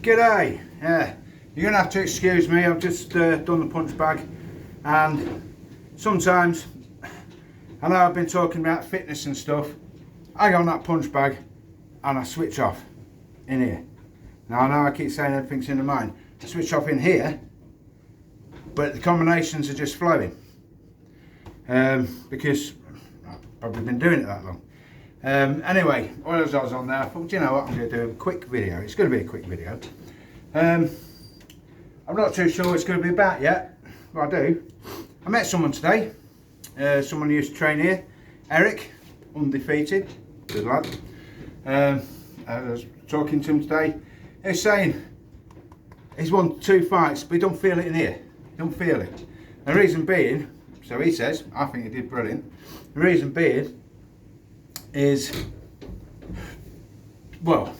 G'day. Yeah, you're gonna have to excuse me. I've just done the punch bag, and sometimes I know I've been talking about fitness and stuff. I go on that punch bag and I switch off in here. Now I know I keep saying everything's in the mind. I switch off in here, but the combinations are just flowing because I've probably been doing it that long. Anyway, while I was on there, I thought, you know what, I'm going to do a quick video. It's going to be a quick video. I'm not too sure what it's going to be about yet, but I do. I met someone today, someone who used to train here, Eric, undefeated, good lad. I was talking to him today. He's saying he's won 2 fights, but he don't feel it in here. He don't feel it. The reason being, so he says, I think he did brilliant. The reason being is, well,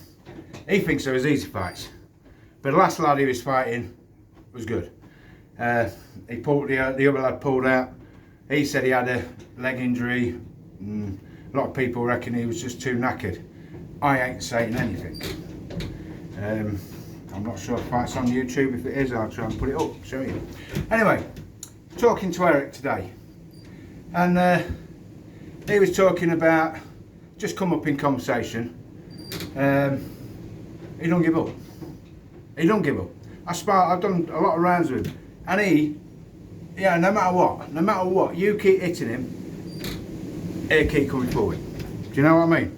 he thinks there was easy fights, but the last lad he was fighting was good. He pulled the other lad pulled out. He said he had a leg injury. A lot of people reckon he was just too knackered. I ain't saying anything. I'm not sure if it's on YouTube. If it is, I'll try and put it up, show you. Anyway, talking to Eric today, and he was talking about, just come up in conversation, he don't give up. He don't give up. I've done a lot of rounds with him, and he, yeah, no matter what, you keep hitting him, he'll keep coming forward. Do you know what I mean?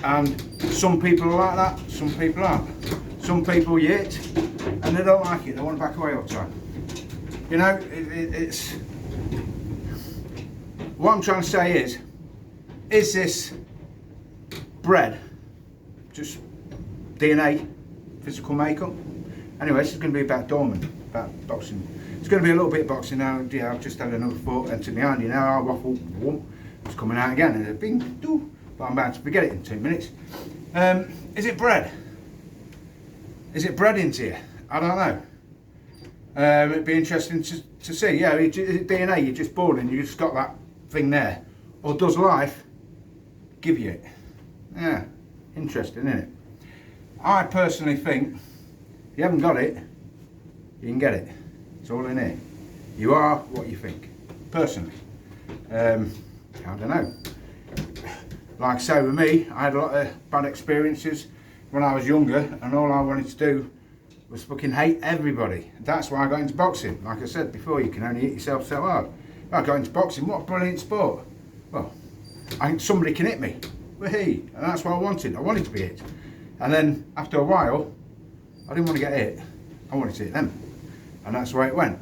And some people are like that, some people aren't. Some people you hit, and they don't like it, they want to back away all the time. You know, it's... What I'm trying to say is this bred, just DNA, physical makeup? Anyway, this is going to be about doorman, about boxing. It's going to be a little bit boxing now. Yeah, I've just had another thought entered behind you now. I'll waffle, whoop, it's coming out again, and a bing, doo, but I'm about to forget it in 2 minutes. Is it bred? Is it bred into you? I don't know. It'd be interesting to see. Yeah, is it DNA? You're just born and you just got that thing there, or does life give you it? Yeah, interesting, isn't it? I personally think if you haven't got it, you can get it. It's all in here. You are what you think. Personally, I don't know. Like I say, with me, I had a lot of bad experiences when I was younger, and all I wanted to do was fucking hate everybody. That's why I got into boxing. Like I said before, you can only hit yourself so hard. I got into boxing. What a brilliant sport. Well, I think somebody can hit me. Wahee. And that's what I wanted. I wanted to be hit. And then after a while, I didn't want to get hit. I wanted to hit them. And that's the way it went.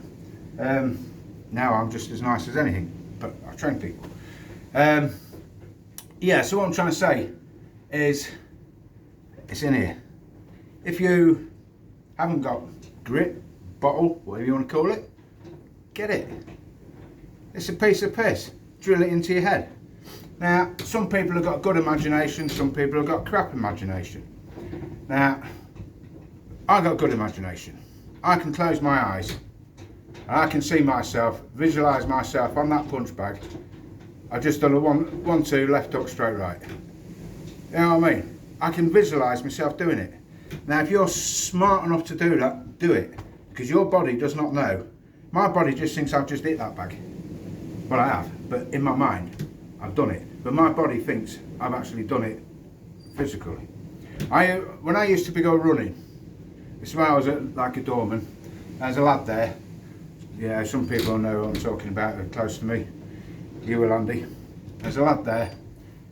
Now I'm just as nice as anything, but I train people. Yeah, so what I'm trying to say is, it's in here. If you haven't got grit, bottle, whatever you want to call it, get it. It's a piece of piss. Drill it into your head. Now, some people have got good imagination, some people have got crap imagination. Now, I've got good imagination. I can close my eyes and I can see myself, visualise myself on that punch bag. I've just done a 1-2, left hook, straight right. You know what I mean? I can visualise myself doing it. Now, if you're smart enough to do that, do it. Because your body does not know. My body just thinks I've just hit that bag. Well, I have, but in my mind, I've done it. But my body thinks I've actually done it physically. When I used to go running, this is where I was like a doorman. There's a lad there. Yeah, some people know what I'm talking about, they're close to me. You will, Andy. There's a lad there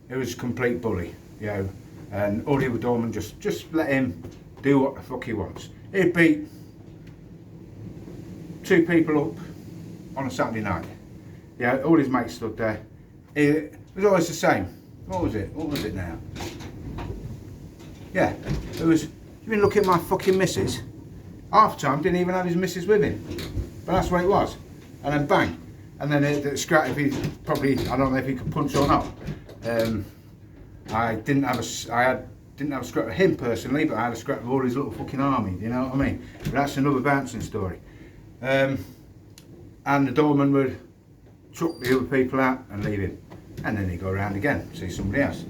who was a complete bully, you know, and all the other doormen just let him do what the fuck he wants. He'd beat 2 people up on a Saturday night. Yeah, all his mates stood there. It was always the same. What was it now? Yeah, it was, you been looking at my fucking missus? Half the time didn't even have his missus with him. But that's what it was. And then bang. And then the scrap, if he probably, I don't know if he could punch or not. I didn't have a scrap of him personally, but I had a scrap of all his little fucking army, you know what I mean? But that's another bouncing story. And the doorman would chuck the other people out and leave him. And then he'd go around again, see somebody else.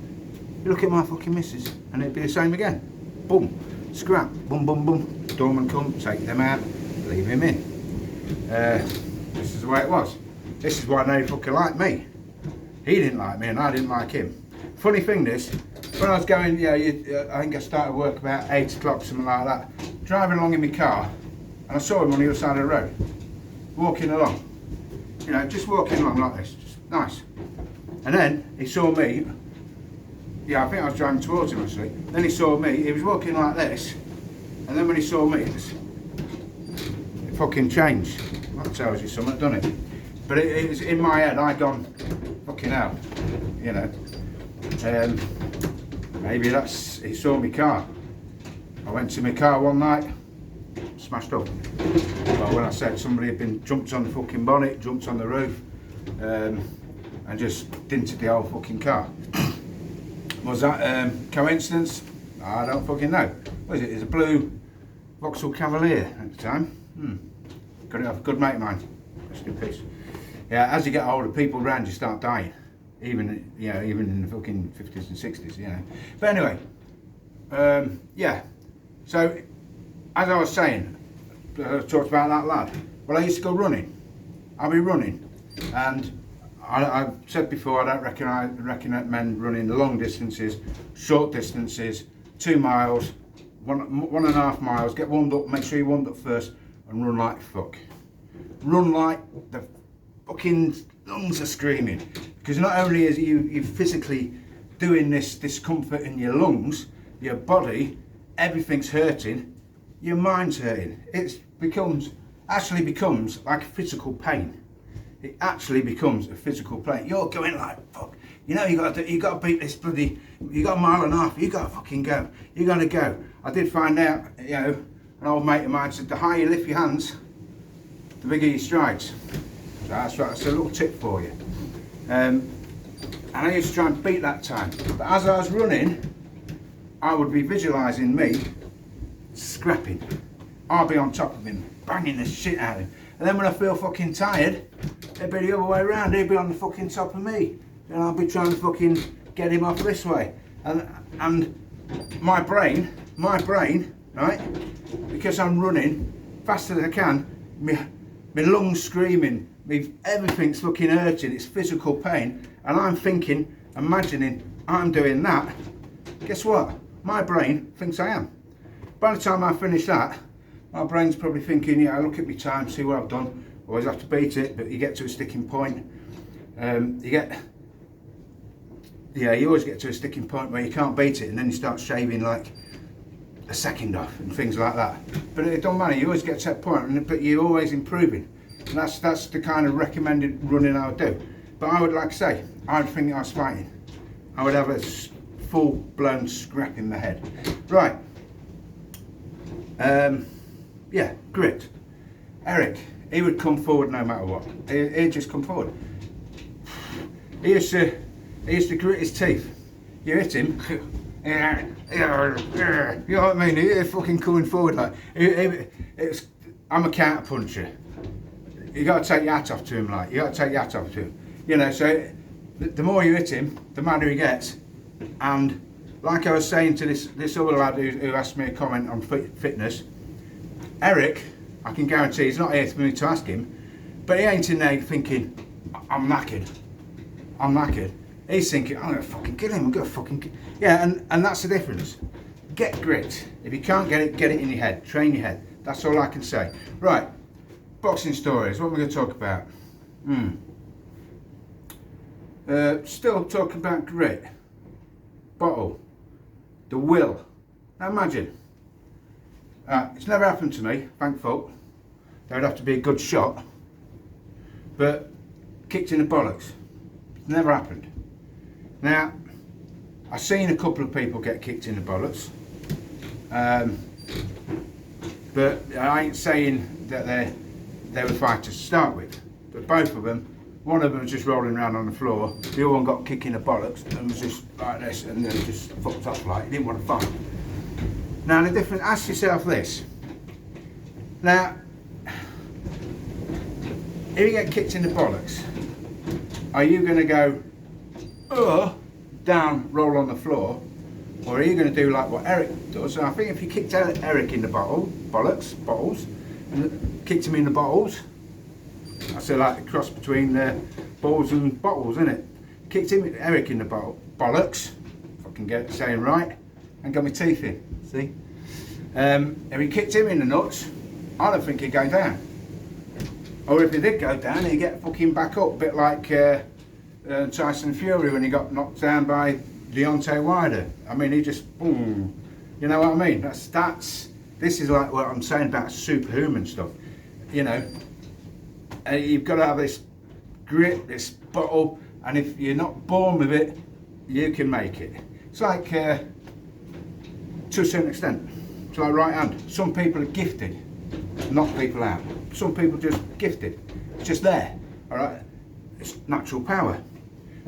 You look at my fucking missus, and it'd be the same again. Boom. scrap, boom, boom, boom. Doorman come, take them out, leave him in. This is the way it was. This is why nobody fucking liked me. He didn't like me and I didn't like him. Funny thing this, when I was going, I think I started work about 8 o'clock, something like that, driving along in my car, and I saw him on the other side of the road, walking along. You know, just walking along like this, just nice. And then he saw me, I think I was driving towards him actually, then he saw me, he was walking like this, and then when he saw me, it fucking changed. That tells you something, doesn't it? But it was in my head, I'd gone, fucking hell, you know. Maybe he saw my car. I went to my car one night, smashed up. Well, when I said somebody had been jumped on the fucking bonnet, jumped on the roof, and just dented the whole fucking car. Was that coincidence? I don't fucking know. What is it? It's a blue Vauxhall Cavalier at the time. Got it off a good mate of mine. Rest in peace. Yeah, as you get older, people around you start dying. Even in the fucking 50s and 60s, you know. But anyway, yeah. So, as I was saying, I talked about that lad. Well, I used to go running. I'll be running, and I've said before, I don't recommend running long distances, short distances, 2 miles, 1.5 miles. Get warmed up. Make sure you're warmed up first, and run like fuck. Run like the fucking lungs are screaming, because not only is you physically doing this discomfort in your lungs, your body, everything's hurting, your mind's hurting. Actually becomes like a physical pain. It actually becomes a physical pain. You're going like fuck. You know you got to beat this bloody. You got 1.5 miles. You got to fucking go. You got to go. I did find out. You know, an old mate of mine said the higher you lift your hands, the bigger your strides. So that's right. That's a little tip for you. And I used to try and beat that time. But as I was running, I would be visualising me scrapping. I'll be on top of him, banging the shit out of him. And then when I feel fucking tired, it'd be the other way around. He'd be on the fucking top of me. And I'll be trying to fucking get him off this way. And my brain, right, because I'm running faster than I can, my lungs screaming, everything's fucking hurting, it's physical pain, and I'm thinking, imagining I'm doing that. Guess what? My brain thinks I am. By the time I finish that, my brain's probably thinking, yeah, look at my time, see what I've done. Always have to beat it, but you get to a sticking point. You always get to a sticking point where you can't beat it, and then you start shaving like a second off and things like that. But it don't matter, you always get to that point, but you're always improving. And that's the kind of recommended running I would do. But I would, like I say, I would think I was fighting. I would have a full-blown scrap in the head. Right. Yeah, grit. Eric, he would come forward no matter what. He'd just come forward. He used to grit his teeth. You hit him, you know what I mean? He's fucking coming forward like. I'm a counter puncher. You got to take your hat off to him, like. You got to take your hat off to him. You know, so the more you hit him, the madder he gets. And like I was saying to this other lad who asked me a comment on fitness, Eric, I can guarantee he's not here for me to ask him, but he ain't in there thinking, I'm knackered. He's thinking, I'm gonna fucking kill him, I'm gonna fucking kill him. Yeah, and that's the difference. Get grit. If you can't get it in your head. Train your head. That's all I can say. Right, boxing stories, what are we gonna talk about? Still talking about grit. Bottle. The will. Now imagine. It's never happened to me, thankful. There would have to be a good shot. But kicked in the bollocks. It's never happened. Now, I've seen a couple of people get kicked in the bollocks. But I ain't saying that they were fighters to start with. But both of them, one of them was just rolling around on the floor, the other one got kicked in the bollocks and was just like this and then just fucked up like he didn't want to fight. Now the difference, ask yourself this. Now, if you get kicked in the bollocks, are you going to go, down, roll on the floor, Or are you going to do like what Eric does? And I think if you kicked Eric in the bottles, and kicked him in the bottles, I say like the cross between balls and bottles, isn't it? Kicked Eric in the bollocks, if I can get it saying right, and got my teeth in, see? If he kicked him in the nuts, I don't think he'd go down. Or if he did go down, he'd get fucking back up, a bit like Tyson Fury when he got knocked down by Deontay Wilder. I mean, he just, boom, you know what I mean? This is like what I'm saying about superhuman stuff, you know. You've got to have this grit, this bottle, and if you're not born with it, you can make it. It's like, to a certain extent, it's like right hand. Some people are gifted, knock people out. Some people just gifted, it's just there, all right? It's natural power.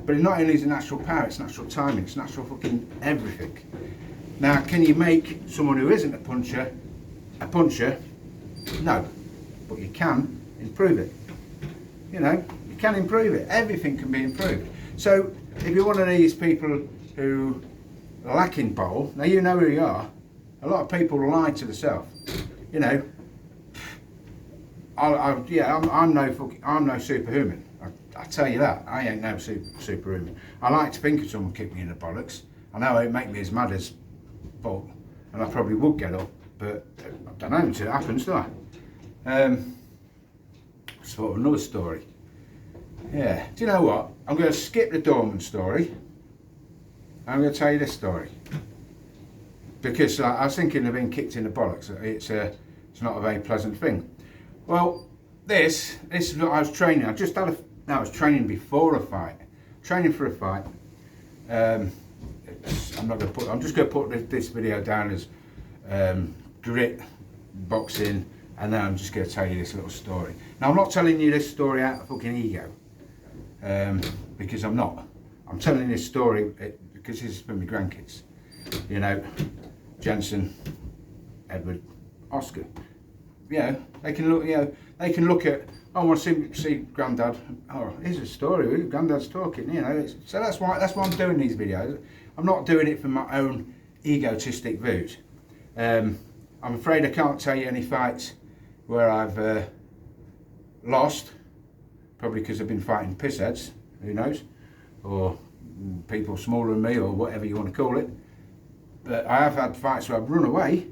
But it not only is it natural power, it's natural timing, it's natural fucking everything. Now, can you make someone who isn't a puncher? No, but you can improve it. You know, you can improve it. Everything can be improved. So, if you're one of these people who are lacking bowl, now you know who you are. A lot of people lie to themselves. You know, I'm no superhuman. I tell you that, I ain't no superhuman. I like to think if someone kicked me in the bollocks. I know it'd make me as mad as Bolt, and I probably would get up, but I don't know until it happens, do I? Sort of another story. Yeah, do you know what? I'm going to skip the doorman story. I'm going to tell you this story. Because I was thinking of being kicked in the bollocks. It's not a very pleasant thing. Well, this is what I was training. I was training before a fight. Training for a fight. I'm just going to put this video down as grit, boxing, and then I'm just going to tell you this little story. Now, I'm not telling you this story out of fucking ego, because I'm not. I'm telling this story because this is for my grandkids. You know, Jensen, Edward, Oscar. You know, they can look. You know, they can look at. I want to see Grandad. Oh, here's a story. Granddad's talking. You know, so that's why I'm doing these videos. I'm not doing it for my own egotistic views. I'm afraid I can't tell you any fights where I've lost, probably because I've been fighting pissheads. Who knows? Or people smaller than me, or whatever you want to call it. But I have had fights where I've run away.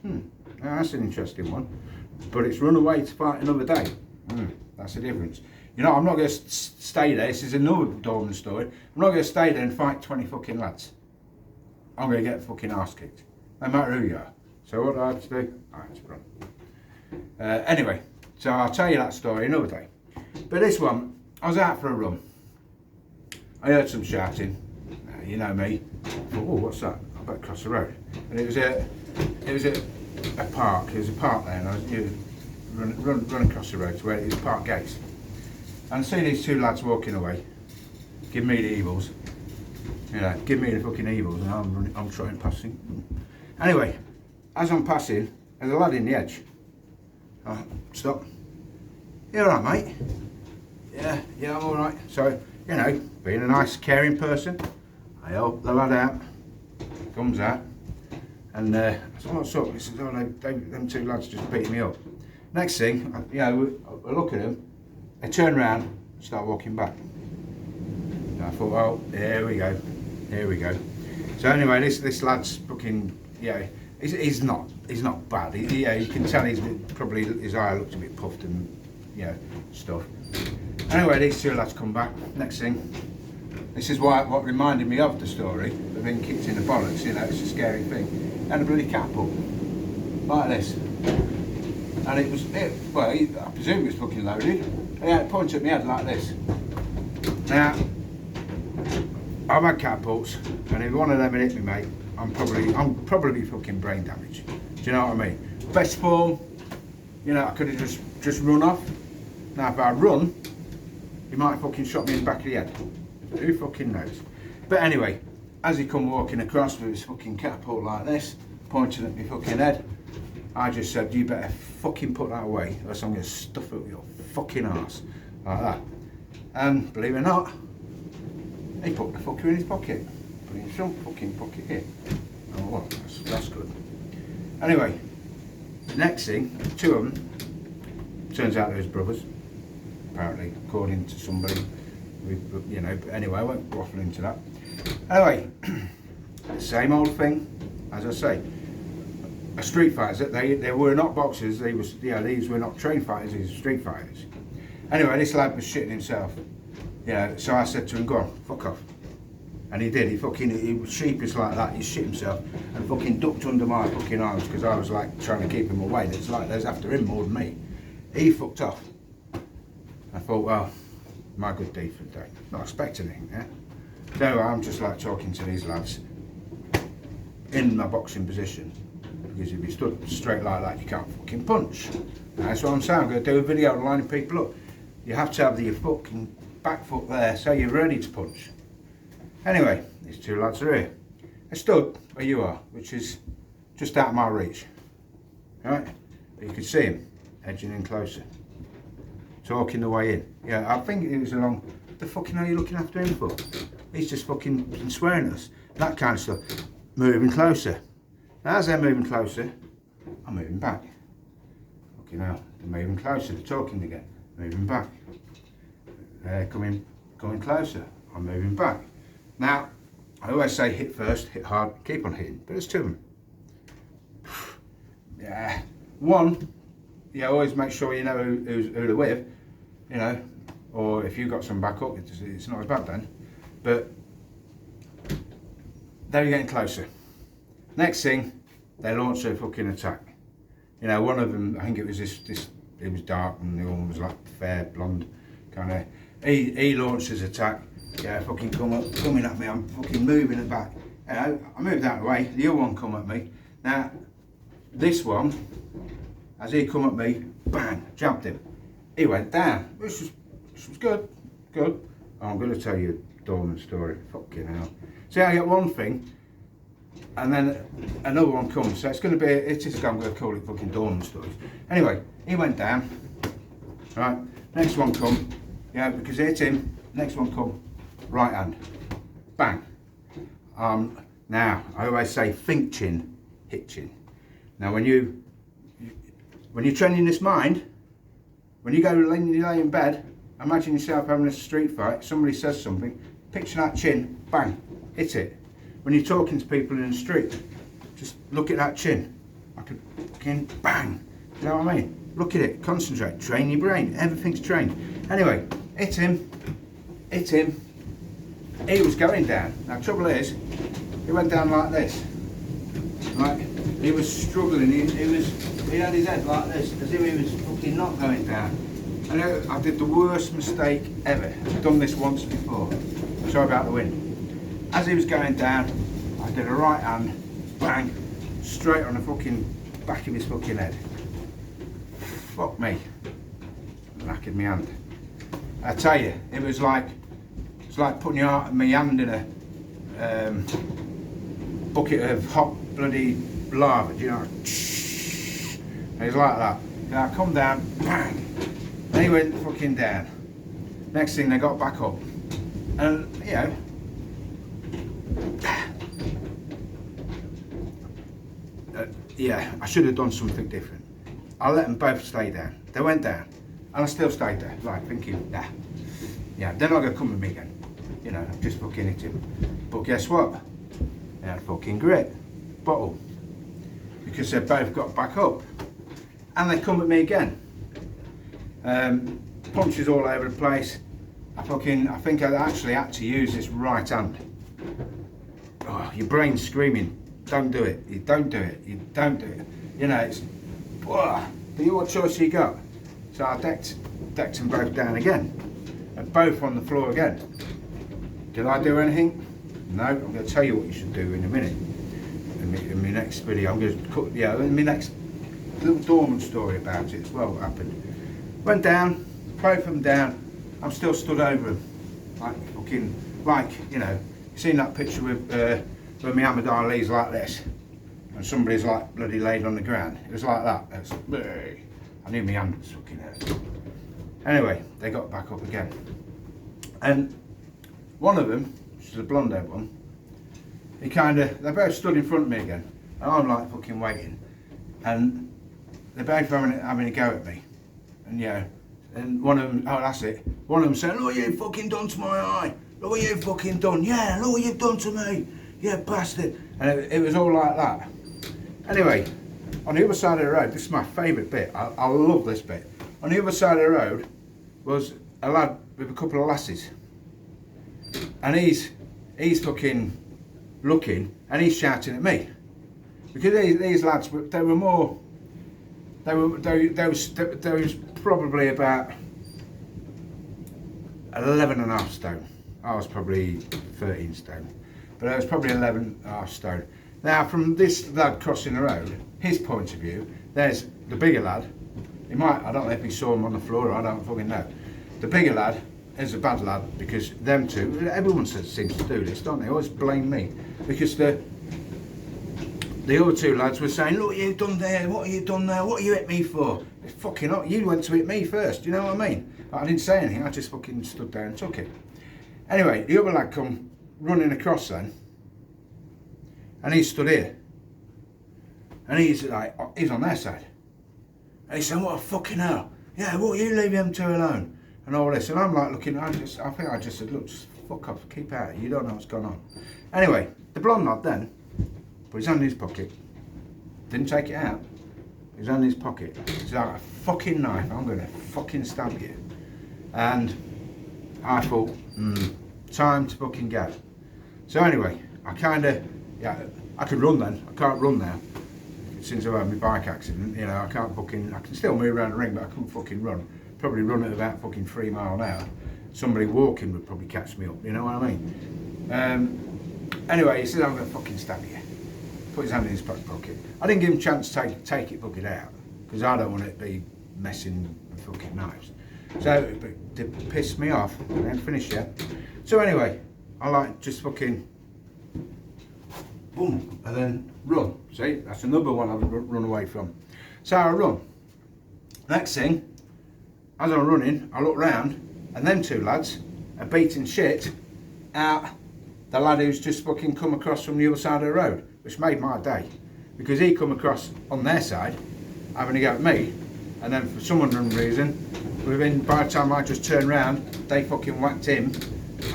Now that's an interesting one. But it's run away to fight another day. That's the difference. You know, I'm not going to stay there. This is another doorman story. I'm not going to stay there and fight 20 fucking lads. I'm going to get fucking arse kicked, no matter who you are. So what do I have to do? I have to run. Anyway, so I'll tell you that story another day. But this one, I was out for a run. I heard some shouting. You know me. I thought, oh, what's that? I better cross the road. And it was a park. There was a park there, and I was run across the road to where it was park gates. And I see these two lads walking away, give me the evils. You know, give me the fucking evils, and I'm trying passing. Anyway, as I'm passing, there's a lad in the edge. I stop. You alright, mate? Yeah, I'm alright. So, you know, being a nice, caring person, I help the lad out. Comes out, and I said, what's up? He says, oh, them two lads just beat me up. Next thing, you know, I look at them, they turn around and start walking back. And I thought, well, here we go. So anyway, this lad's fucking, yeah, he's not bad. You can tell he's probably, his eye looks a bit puffed and, you know, stuff. Anyway, these two lads come back. Next thing, this is what reminded me of the story of being kicked in the bollocks. You know, it's a scary thing. And a bloody catapult, like this. And it was, I presume it was fucking loaded. Yeah, it pointed at my head like this. Now, I've had catapults, and if one of them had hit me, mate, I'm probably fucking brain damaged. Do you know what I mean? Best form, you know, I could have just run off. Now, if I run, he might have fucking shot me in the back of the head. Who fucking knows? But anyway, as he come walking across with his fucking catapult like this, pointing at my fucking head, I just said, you better fucking put that away, or else I'm going to stuff it with your fucking arse. Like that. And believe it or not, he put the fucker in his pocket. Put in some fucking pocket here. Oh, well, that's good. Anyway, next thing, two of them, turns out they was brothers, apparently, according to somebody. You know, but anyway, I won't waffle into that. Anyway, same old thing, as I say. A street fighters, they were not boxers, these were not trained fighters, these were street fighters. Anyway, this lad was shitting himself. You know, so I said to him, go on, fuck off. And he did, he was sheepish like that, he shit himself and fucking ducked under my fucking arms because I was like trying to keep him away. It's like they was after him more than me. He fucked off. I thought, well, my good deed for the day. Not expecting anything, yeah? So I'm just like talking to these lads in my boxing position. Because if you stood straight like that, you can't fucking punch. That's what I'm saying. I'm going to do a video on lining people up. You have to have your fucking back foot there so you're ready to punch. Anyway, these two lads are here. They stood where you are, which is just out of my reach. Right? But you can see him edging in closer. Talking the way in. Yeah, I think it was along. What the fucking hell are you looking after him for? He's just fucking swearing at us. That kind of stuff. Moving closer. Now, as they're moving closer, I'm moving back. Fucking hell. They're moving closer. They're talking again. Moving back. They're coming closer. I'm moving back. Now, I always say hit first, hit hard, keep on hitting. But there's two of them. Yeah. One, yeah, always make sure you know who they're with. You know, or if you've got some backup, it's not as bad then. But they're getting closer. Next thing, they launch a fucking attack. You know, one of them, I think it was this it was dark and the other one was like fair blonde kind of. He launched his attack. Yeah, fucking coming at me. I'm fucking moving it back. You know, I moved out of the way. The other one come at me. Now, this one, as he come at me, bang, jabbed him. He went down, which was good. Oh, I'm going to tell you a doorman story. Fucking hell. See, I get one thing, and then another one comes. So it's going to be, I'm going to call it fucking doorman stories. Anyway, he went down. Right, next one come. Yeah, because it hit him. Next one come. Right hand. Bang. Now, I always say think chin, hit chin. Now, when you're training this mind, when you lay in bed, imagine yourself having a street fight, somebody says something, picture that chin, bang, hit it. When you're talking to people in the street, just look at that chin. I could fucking bang. You know what I mean? Look at it, concentrate, train your brain, everything's trained. Anyway, hit him. He was going down. Now, trouble is, he went down like this. Right? He was struggling. He had his head like this, as if he was fucking not going down. And I did the worst mistake ever. I've done this once before. Sorry about the wind. As he was going down, I did a right hand, bang, straight on the fucking back of his fucking head. Fuck me. Knackered my hand. I tell you, it was like putting my hand in a bucket of hot bloody lava, do you know? It was like that. Now I come down, bang, and he went fucking down. Next thing they got back up. And, you know, yeah, I should have done something different. I let them both stay down. They went down, and I still stayed there, like thinking, nah, yeah, they're not gonna come with me again. You know, I've just fucking hit him. But guess what? They had fucking grit, bottle, because they both got back up, and they come at me again. Punches all over the place. I think I actually had to use this right hand. Oh, your brain's screaming, don't do it, you don't do it, you don't do it. You know, it's, but what choice you got? So I decked them both down again, and both on the floor again. Did I do anything? No, I'm going to tell you what you should do in a minute. In my next video, I'm going to cut, in my next little doorman story about it as well, what happened. Went down, both of them down, I'm still stood over them. You know, you seen that picture with where Muhammad Ali's like this, and somebody's like bloody laid on the ground. It was like that. I knew my hand was fucking hurt. Anyway, they got back up again. And one of them, which is a blonde haired one, they both stood in front of me again, and I'm like fucking waiting, and they're both having a go at me, and yeah, and one of them, oh that's it, one of them saying, look what you've fucking done to my eye, look what you've fucking done, yeah, look what you've done to me, yeah bastard, and it was all like that. Anyway, on the other side of the road, this is my favourite bit, I love this bit, on the other side of the road was a lad with a couple of lasses, and he's fucking looking, and he's shouting at me, because these lads, they was probably about 11 and a half stone. I was probably 13 stone, but I was probably 11 and a half stone. Now, from this lad crossing the road, his point of view, there's the bigger lad. I don't know if he saw him on the floor, I don't fucking know. The bigger lad is a bad lad, because them two, everyone seems to do this, don't they? Always blame me, because the other two lads were saying, look what you've done there, what have you done there, what you hit me for? It's fucking hot, you went to hit me first, you know what I mean? I didn't say anything, I just fucking stood there and took it. Anyway, the other lad come running across then, and he stood here, and he's on their side, and he's saying, what a fucking hell, yeah, what, you leave them two alone, and all this, and I'm like looking, I think I just said, look, just fuck off, keep out, you don't know what's going on. Anyway, the blonde lad then, put his hand in his pocket, didn't take it out, his hand in his pocket, he's like a fucking knife, I'm going to fucking stab you. And I thought, time to fucking go. So anyway, I could run then, I can't run now, since I've had my bike accident, you know, I can still move around the ring, but I couldn't fucking run. Probably run at about fucking 3 miles an hour. Somebody walking would probably catch me up, you know what I mean? Anyway, he said, I'm going to fucking stab you. Put his hand in his pocket. I didn't give him a chance to take it fucking out, because I don't want it to be messing with fucking knives. So, it pissed me off. I didn't finish yet. So anyway, I just fucking, boom, and then run. See, that's another one I've run away from. So I run. Next thing, as I'm running, I look round, and them two lads are beating shit out the lad who's just fucking come across from the other side of the road, which made my day, because he come across on their side, having a go at me, and then for some unknown reason, by the time I just turned round, they fucking whacked him,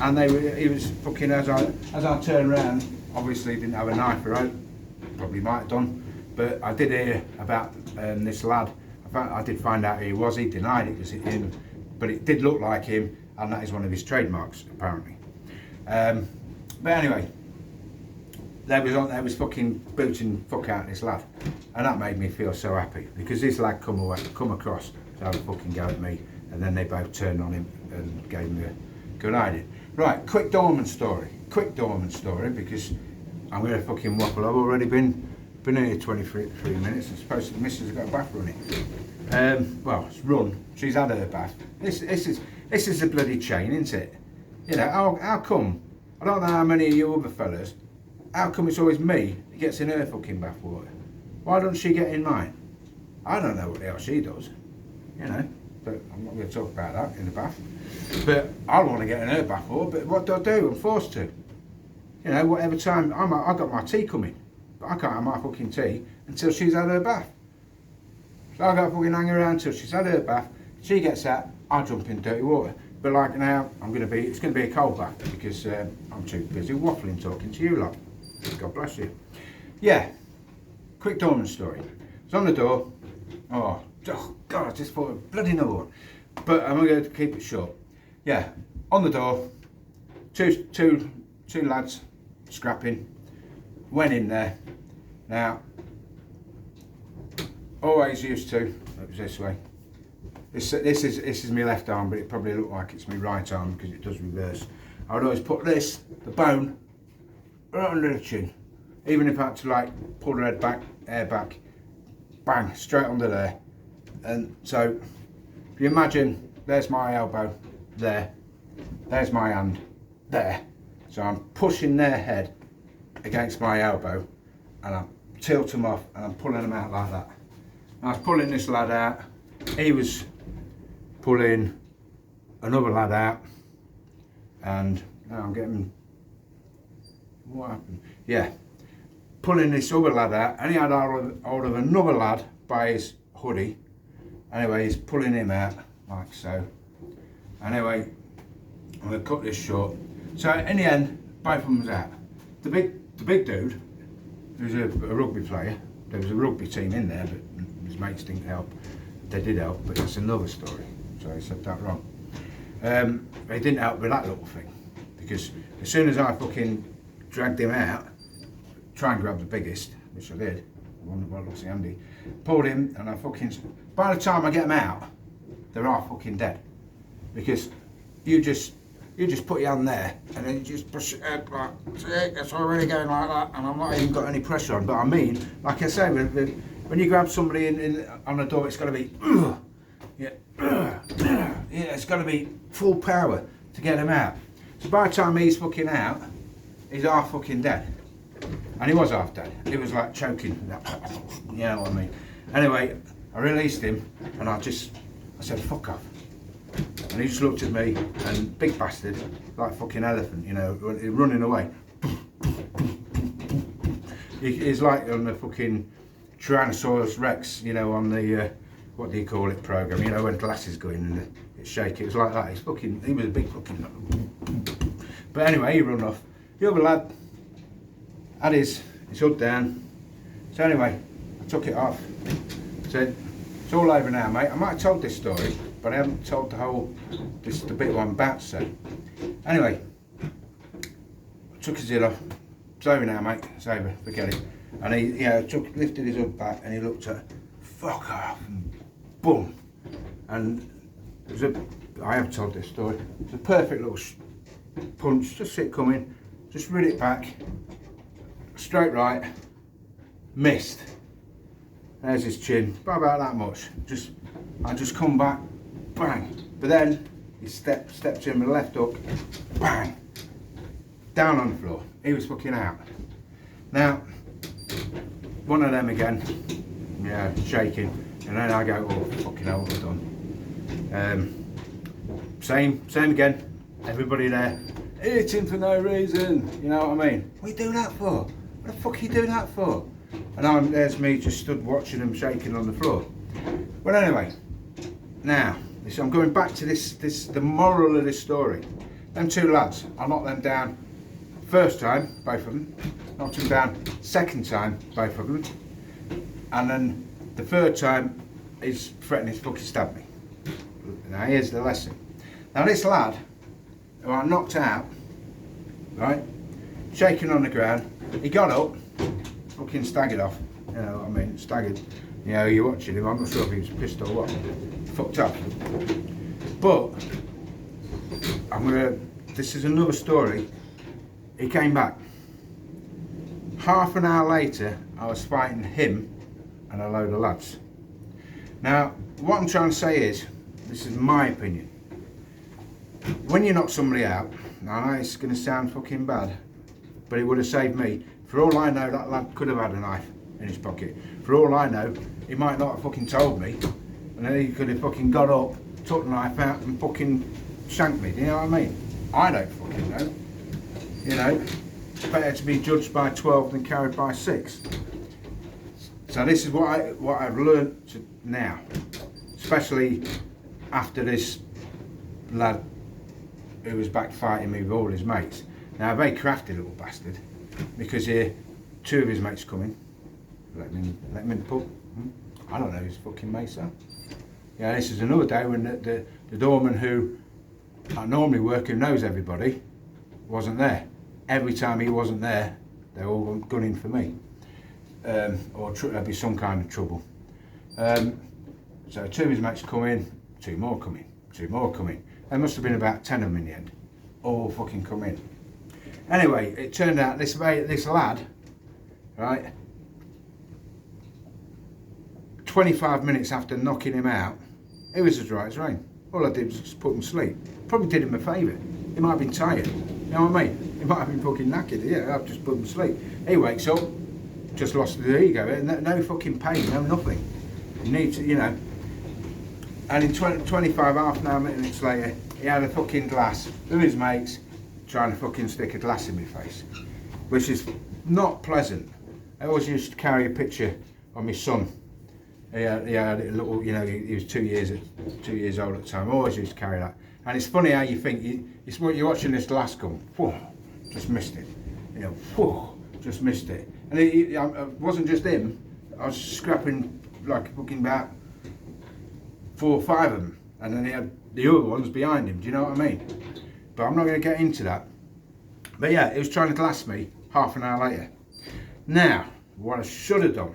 and he was fucking, as I turned round, obviously he didn't have a knife around, probably might have done, but I did hear about this lad. I did find out who he was. He denied it was him, but it did look like him, and that is one of his trademarks apparently. But anyway, they was fucking booting fuck out this lad, and that made me feel so happy, because this lad come across to have a fucking go at me, and then they both turned on him and gave him a good idea. Right, quick doorman story, because I'm going to fucking waffle. I've already been here 23 minutes. I suppose the missus has got a bath running. Well, it's run. She's had her bath. This is a bloody chain, isn't it? You know, how come? I don't know how many of you other fellas. How come it's always me that gets in her fucking bath water? Why don't she get in mine? I don't know what the hell she does. You know, but I'm not going to talk about that in the bath. But I want to get in her bath water. But what do? I'm forced to. You know, whatever time I got my tea coming. But I can't have my fucking tea until she's had her bath. So I got to fucking hang around till she's had her bath. She gets out, I jump in dirty water. But like now, it's going to be a cold bath, because I'm too busy waffling talking to you lot. God bless you. Yeah, quick doorman story. It's on the door. Oh God, I just thought of bloody another one. But I'm going to keep it short. Yeah, on the door, two lads scrapping. Went in there. Now, always used to. It was this way. This is my left arm, but it probably looked like it's my right arm because it does reverse. I would always put the bone, right under the chin. Even if I had to like pull the head back, hair back, bang, straight under there. And so, if you imagine, there's my elbow, there's my hand, there. So I'm pushing their head against my elbow, and I tilt them off, and I'm pulling them out like that. I was pulling this lad out, he was pulling another lad out, and now I'm getting What happened? Yeah. Pulling this other lad out, and he had hold of another lad by his hoodie. Anyway, he's pulling him out, like so. Anyway, I'm going to cut this short. So in the end, both of them was out. The big dude, who's a rugby player, there was a rugby team in there, but his mates didn't help. They did help, but that's another story. So I said that wrong. They didn't help with that little thing, because as soon as I fucking dragged him out, try and grab the biggest, which I did, the one that looks handy, pulled him, and I fucking, by the time I get them out, they're all fucking dead. Because you just put your hand there, and then you just push it out like, see, it's already going like that, and I'm not even got any pressure on. But I mean, like I say, when you grab somebody on the door, it's got to be, yeah, it's got to be full power to get him out. So by the time he's fucking out, he's half fucking dead. And he was half dead. He was like choking, you know what I mean. Anyway, I released him, and I said, fuck off. And he just looked at me, and big bastard, like fucking elephant, you know, running away. He's like on the fucking Tyrannosaurus Rex, you know, on the, what do you call it, program, you know, when glasses go in and it's shaky. It was like that. He was a big fucking. But anyway, he run off. The other lad had his hood down. So anyway, I took it off. Said, it's all over now, mate. I might have told this story, but I haven't told the bit I'm about to say. Anyway, I took his hood off. It's over now, mate. It's over. Forget it. And he, lifted his hood back, and he looked at, fuck off, and boom. And it was I have told this story. It's a perfect little punch. Just see it coming. Just rid it back. Straight right. Missed. There's his chin. About that much. I just come back. Bang. But then he stepped in with the left hook. Bang. Down on the floor. He was fucking out. Now, one of them again. Yeah, shaking. And then I go, oh fucking hell, what have I done? Same again. Everybody there. Hitting for no reason. You know what I mean? What are you doing that for? What the fuck are you doing that for? And there's me just stood watching them shaking on the floor. Well, anyway, now I'm going back to the moral of this story. Them two lads, I knocked them down first time, both of them. Knocked them down second time, both of them. And then the third time, he's threatening to fucking stab me. Now here's the lesson. Now this lad, who I knocked out, right, shaking on the ground, he got up, fucking staggered off. You know what I mean? Staggered. You know, you're watching him, I'm not sure if he was pissed or what. Fucked up. But, this is another story. He came back. Half an hour later, I was fighting him and a load of lads. Now, what I'm trying to say is, this is my opinion. When you knock somebody out, I know it's going to sound fucking bad, but it would have saved me. For all I know, that lad could have had a knife in his pocket. For all I know, he might not have fucking told me, and then he could have fucking got up, took the knife out and fucking shanked me. Do you know what I mean? I don't fucking know. You know, it's better to be judged by 12 than carried by 6. So this is what I've learnt now, especially after this lad who was back fighting me with all his mates. Now, a very crafty little bastard, because here, 2 of his mates come in. Let him in the pub. I don't know whose fucking mates are. Yeah, this is another day when the doorman who I normally work, who knows everybody, wasn't there. Every time he wasn't there, they were all gunning for me. Or there'd be some kind of trouble. So 2 of his mates come in, 2 more come in, 2 more come in. There must have been about 10 of them in the end. All fucking come in. Anyway, it turned out this lad, right, 25 minutes after knocking him out, he was as dry as rain. All I did was just put him to sleep. Probably did him a favour. He might have been tired. You know what I mean? He might have been fucking knackered. Yeah, I've just put him to sleep. He wakes up, just lost the ego. No fucking pain, no nothing. You need to, you know. And in 25, half an hour, minutes later, he had a fucking glass with his mates trying to fucking stick a glass in my face. which is not pleasant. I always used to carry a picture of my son. He had a little, you know, he was 2 years old at the time. I always used to carry that. And it's funny how you think, you're watching this glass come, whoa, just missed it. You know, whoa, just missed it. And it wasn't just him, I was scrapping like fucking about 4 or 5 of them. And then he had the other ones behind him, do you know what I mean? But I'm not going to get into that. But yeah, he was trying to glass me half an hour later. Now, what I should have done,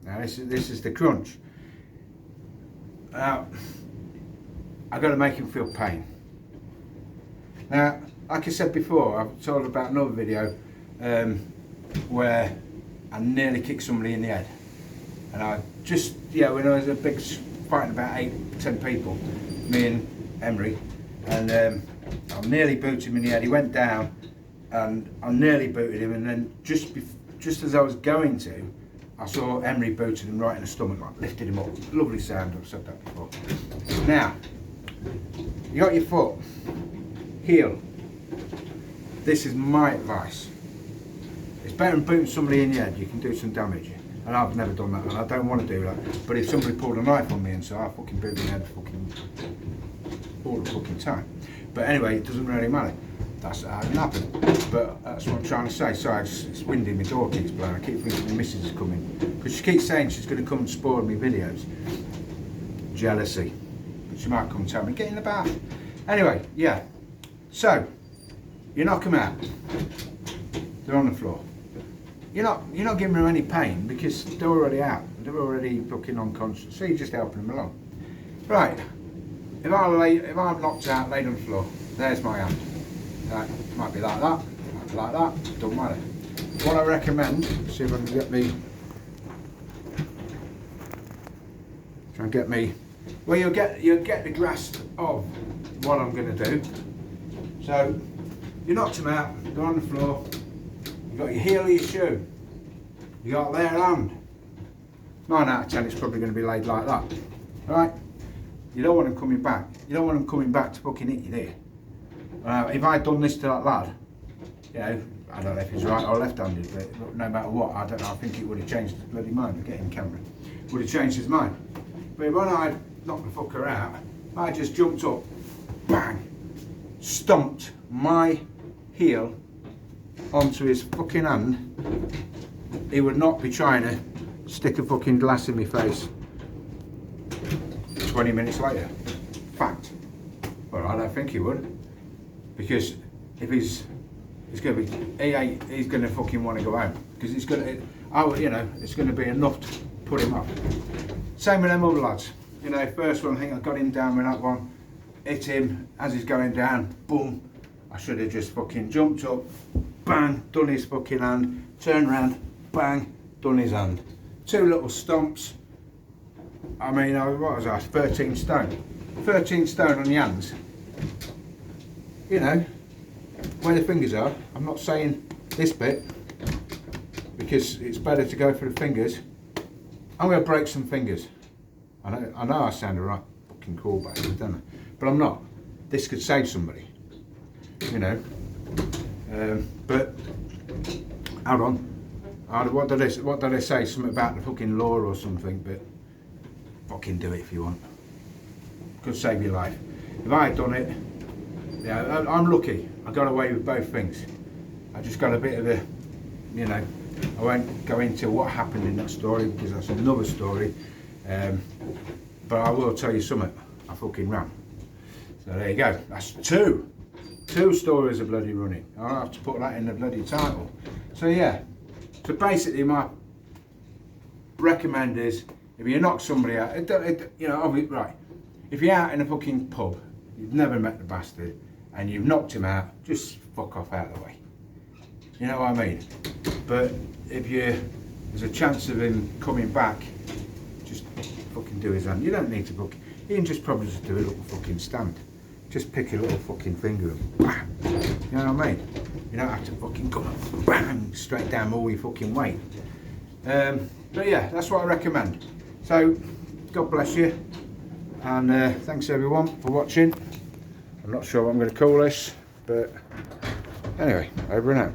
now this is the crunch. Now, I've got to make him feel pain. Now, like I said before, I've told about another video where I nearly kicked somebody in the head. And I just, yeah, when I was a big fighting about 8-10 people, me and Emery, and I nearly booted him in the head. He went down, and I nearly booted him, and then just as I was going to, I saw Emery booted him right in the stomach, like lifted him up. Lovely sound, I've said that before. Now, you got your foot, heel. This is my advice. It's better than booting somebody in the head, you can do some damage. And I've never done that, and I don't want to do that. But if somebody pulled a knife on me and so I fucking boot in the head all the fucking time. But anyway, it doesn't really matter. That's how it happened. But that's what I'm trying to say. Sorry, it's windy, my door keeps blowing. I keep thinking the missus is coming. Because she keeps saying she's going to come and spoil me videos. Jealousy. But she might come and tell me, get in the bath. Anyway, yeah. So, you knock them out. They're on the floor. You're not giving them any pain because they're already out. They're already fucking unconscious. So you're just helping them along. Right. If I'm knocked out, laid on the floor, there's my hand. Right. Might be like that, might be like that, don't matter. What I recommend, see if I can get me, try and get me, well you'll get the grasp of what I'm going to do. So, you knocked them out, they're on the floor, you got your heel of your shoe, you got their hand. 9 out of 10 it's probably going to be laid like that. Right? You don't want them coming back. You don't want them coming back to fucking hit you there. If I'd done this to that lad, you know, I don't know if he's right or left-handed, but no matter what, I don't know, I think it would have changed his bloody mind, getting camera. Would have changed his mind. But when I knocked the fucker out, I just jumped up, bang, stomped my heel onto his fucking hand. He would not be trying to stick a fucking glass in my face 20 minutes later. Fact. Well, I don't think he would. Because if he's going to be, he's going to fucking want to go home. Because it's going to, you know, it's going to be enough to put him off. Same with them other lads. You know, first one, I think I got him down with that one, hit him as he's going down, boom. I should have just fucking jumped up, bang, done his fucking hand, turned around, bang, done his hand. 2 little stomps. I mean, what was I, 13 stone. 13 stone on your hands. You know, where the fingers are. I'm not saying this bit, because it's better to go for the fingers. I'm going to break some fingers. I know I sound a right fucking cool back there, don't I? But I'm not. This could save somebody. You know. But, hold on. What did they say? Something about the fucking law or something, but fucking do it if you want. Could save your life. If I had done it, yeah, I'm lucky. I got away with both things. I just got a bit of a, you know, I won't go into what happened in that story because that's another story. But I will tell you something. I fucking ran. So there you go. That's 2 stories of bloody running. I'll have to put that in the bloody title. So yeah. So basically, my recommend is if you knock somebody out, you know, right. If you're out in a fucking pub, you've never met the bastard, and you've knocked him out, just fuck off out of the way. You know what I mean? But if there's a chance of him coming back, just fucking do his hand. You don't need to fucking, you can just probably just do a little fucking stand. Just pick a little fucking finger and bam. You know what I mean? You don't have to fucking go bang straight down all your fucking weight. But yeah, that's what I recommend. So, God bless you. And thanks everyone for watching. I'm not sure what I'm going to call this, but anyway, over and out.